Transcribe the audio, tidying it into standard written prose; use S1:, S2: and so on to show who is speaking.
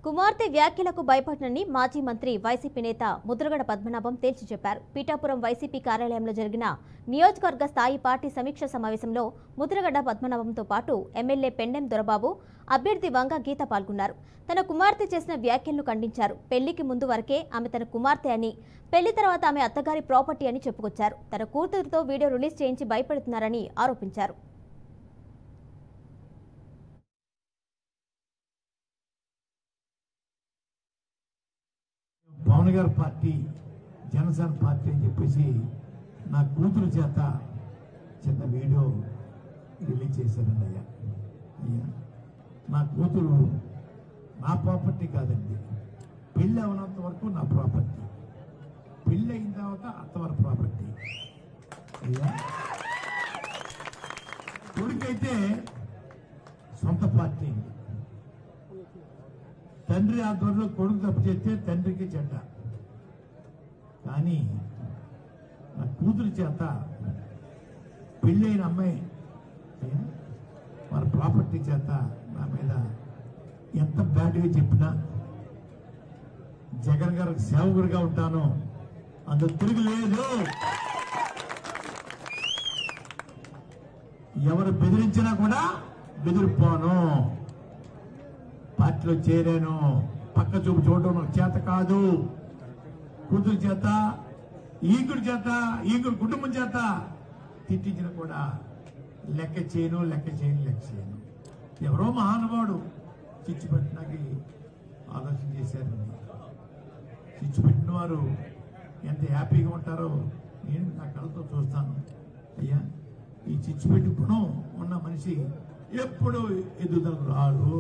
S1: కుమార్తె వ్యాఖ్యలకు భయపడనని మాజీ మంత్రి వైసీపీ నేత ముద్రగడ పద్మనాభం తేల్చి చెప్పారు. పీఠాపురం వైసీపీ కార్యాలయంలో జరిగిన నియోజకవర్గ స్థాయి పార్టీ సమీక్ష సమావేశంలో ముద్రగడ పద్మనాభంతో పాటు ఎమ్మెల్యే పెండెం దొరబాబు, అభ్యర్థి వంగ గీత పాల్గొన్నారు. తన కుమార్తె చేసిన వ్యాఖ్యలను ఖండించారు. పెళ్లికి ముందు వరకే ఆమె తన కుమార్తె అని, పెళ్లి తర్వాత ఆమె అత్తగారి ప్రాపర్టీ అని చెప్పుకొచ్చారు. తన కూతురితో వీడియో రిలీజ్ చేయించి భయపెడుతున్నారని ఆరోపించారు.
S2: పవన్ గారి పార్టీ జనసేన పార్టీ అని చెప్పేసి నా కూతురు చేత చిన్న వీడియో రిలీజ్ చేశారండి. అయ్యా నా కూతురు నా ప్రాపర్టీ కాదండి, పెళ్ళి అవనంత వరకు నా ప్రాపర్టీ, పెళ్ళి అయిన తర్వాత అత్తవారి ప్రాపర్టీ. అయ్యా కొడుకైతే సొంత పార్టీ, తండ్రి ఆధ్వర్యంలో కొడుకు తప్పు చేస్తే తండ్రికి చెడ్డ. కానీ నా కూతురు చేత పెళ్ళైన అమ్మాయి వారి ప్రాపర్టీ చేత నా మీద ఎంత బ్యాడ్గా చెప్పినా జగన్ గారికి సేవకుడిగా ఉంటాను, అందుకు తిరగలేదు. ఎవరు బెదిరించినా కూడా బెదిరిపోను. పార్టీలో చేరాను, పక్క చూపు చూడటం నాకు చేత కాదు. కూతురు చేత, ఈకుడి చేత, ఈకుడి కుటుంబం చేత తిట్టించిన కూడా లెక్క చేయను. ఎవరో మహానుభావుడు చిచ్చు పెట్టినకి ఆలోచన చేశారు. చిచ్చు పెట్టిన వారు ఎంత హ్యాపీగా ఉంటారో నేను నా కళ్ళతో చూస్తాను. అయ్యా ఈ చిచ్చు పెట్టి గుణం ఉన్న మనిషి ఎప్పుడు ఎదుగుదలకు రారు.